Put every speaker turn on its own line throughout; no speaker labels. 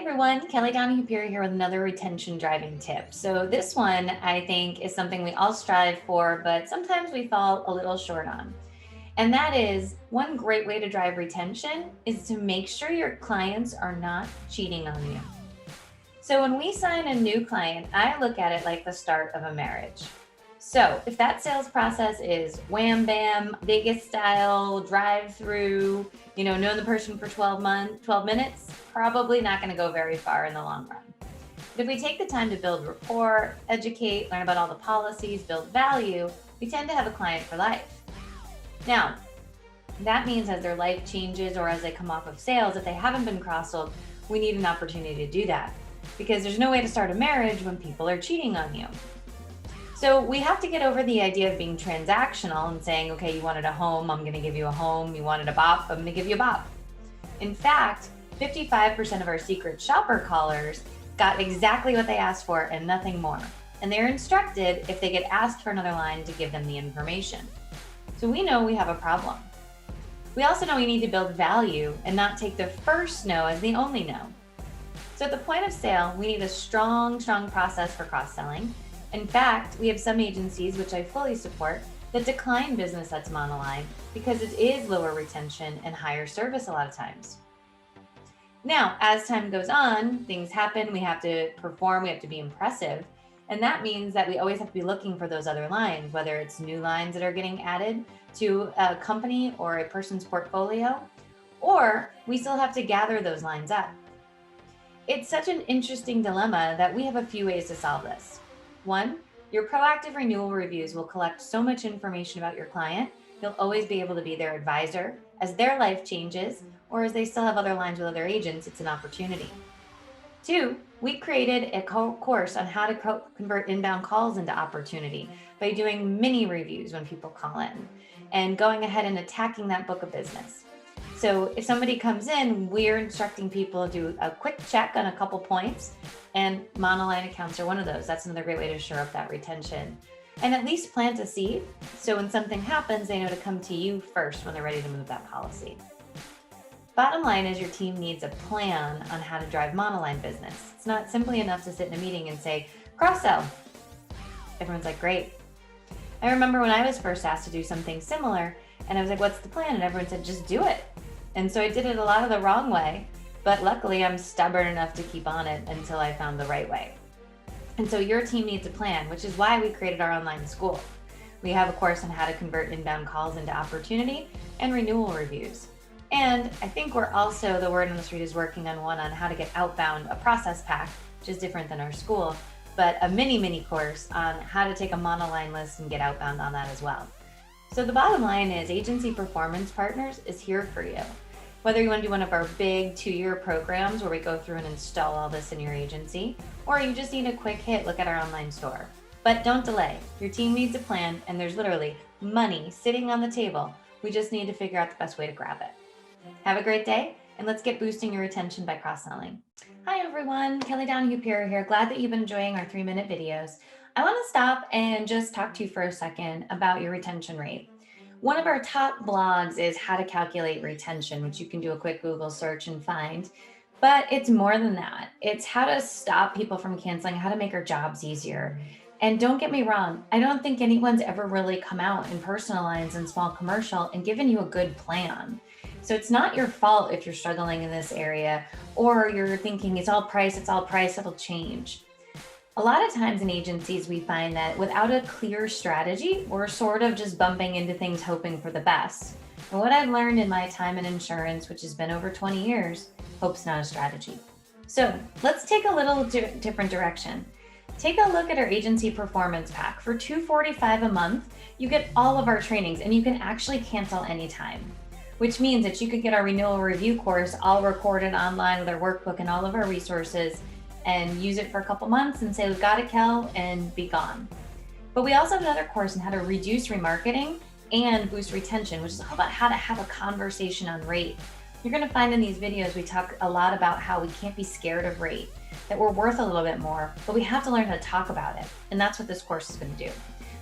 everyone, Kelly Donahue here with another retention driving tip. So this one I think is something we all strive for, but sometimes we fall a little short on. And that is one great way to drive retention is to make sure your clients are not cheating on you. So when we sign a new client, I look at it like the start of a marriage. So if that sales process is wham bam, Vegas style, drive through, knowing the person for 12 minutes, probably not going to go very far in the long run. But if we take the time to build rapport, educate, learn about all the policies, build value, we tend to have a client for life. Now, that means as their life changes or as they come off of sales, if they haven't been cross-sold, we need an opportunity to do that because there's no way to start a marriage when people are cheating on you. So we have to get over the idea of being transactional and saying, okay, you wanted a home, I'm going to give you a home. You wanted a bop, I'm going to give you a bop. In fact, 55% of our secret shopper callers got exactly what they asked for and nothing more. And they're instructed if they get asked for another line to give them the information. So we know we have a problem. We also know we need to build value and not take the first no as the only no. So at the point of sale, we need a strong process for cross-selling. In fact, we have some agencies, which I fully support, that decline business that's monoline because it is lower retention and higher service a lot of times. Now, as time goes on, things happen, we have to perform, we have to be impressive. And that means that we always have to be looking for those other lines, whether it's new lines that are getting added to a company or a person's portfolio, or we still have to gather those lines up. It's such an interesting dilemma that we have a few ways to solve this. One, your proactive renewal reviews will collect so much information about your client, you'll always be able to be their advisor. As their life changes, or as they still have other lines with other agents, it's an opportunity. Two, we created a course on how to convert inbound calls into opportunity by doing mini reviews when people call in and going ahead and attacking that book of business. So if somebody comes in, we're instructing people to do a quick check on a couple points, and monoline accounts are one of those. That's another great way to shore up that retention. And at least plant a seed, so when something happens, they know to come to you first when they're ready to move that policy. Bottom line is your team needs a plan on how to drive monoline business. It's not simply enough to sit in a meeting and say, cross-sell. Everyone's like, great. I remember when I was first asked to do something similar, and I was like, what's the plan? And everyone said, just do it. And so I did it a lot of the wrong way, but luckily I'm stubborn enough to keep on it until I found the right way. And so your team needs a plan, which is why we created our online school. We have a course on how to convert inbound calls into opportunity and renewal reviews. And I think we're also, the word on the street is working on one on how to get outbound, a process pack, which is different than our school, but a mini course on how to take a monoline list and get outbound on that as well. So the bottom line is Agency Performance Partners is here for you. Whether you want to do one of our big 2-year programs where we go through and install all this in your agency, or you just need a quick hit, look at our online store. But don't delay. Your team needs a plan, and there's literally money sitting on the table. We just need to figure out the best way to grab it. Have a great day, and let's get boosting your retention by cross-selling. Hi everyone, Kelly Donahue here. Glad that you've been enjoying our 3-minute videos. I want to stop and just talk to you for a second about your retention rate. One of our top blogs is how to calculate retention, which you can do a quick Google search and find. But it's more than that. It's how to stop people from canceling, how to make our jobs easier. And don't get me wrong, I don't think anyone's ever really come out in personal lines and small commercial and given you a good plan. So it's not your fault if you're struggling in this area or you're thinking it's all price, it'll change. A lot of times in agencies, we find that without a clear strategy, we're sort of just bumping into things hoping for the best. And what I've learned in my time in insurance, which has been over 20 years, hope's not a strategy. So let's take a little different direction. Take a look at our agency performance pack. For $245 a month, you get all of our trainings and you can actually cancel anytime, which means that you could get our renewal review course all recorded online with our workbook and all of our resources and use it for a couple months and say, we've got it, Kel, and be gone. But we also have another course on how to reduce remarketing and boost retention, which is all about how to have a conversation on rate. You're gonna find in these videos, we talk a lot about how we can't be scared of rate, that we're worth a little bit more, but we have to learn how to talk about it. And that's what this course is gonna do.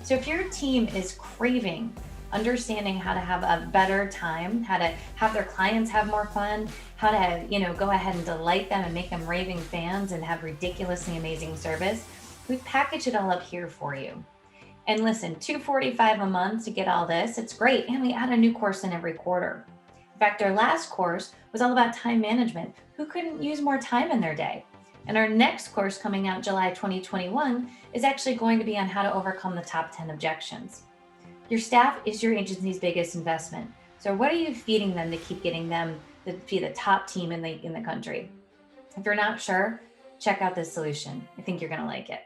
So if your team is craving understanding how to have a better time, how to have their clients have more fun, how to, go ahead and delight them and make them raving fans and have ridiculously amazing service. We've packaged it all up here for you. And listen, 245 a month to get all this. It's great. And we add a new course in every quarter. In fact, our last course was all about time management. Who couldn't use more time in their day? And our next course coming out July 2021 is actually going to be on how to overcome the top 10 objections. Your staff is your agency's biggest investment. So what are you feeding them to keep getting them to be the top team in the country? If you're not sure, check out this solution. I think you're going to like it.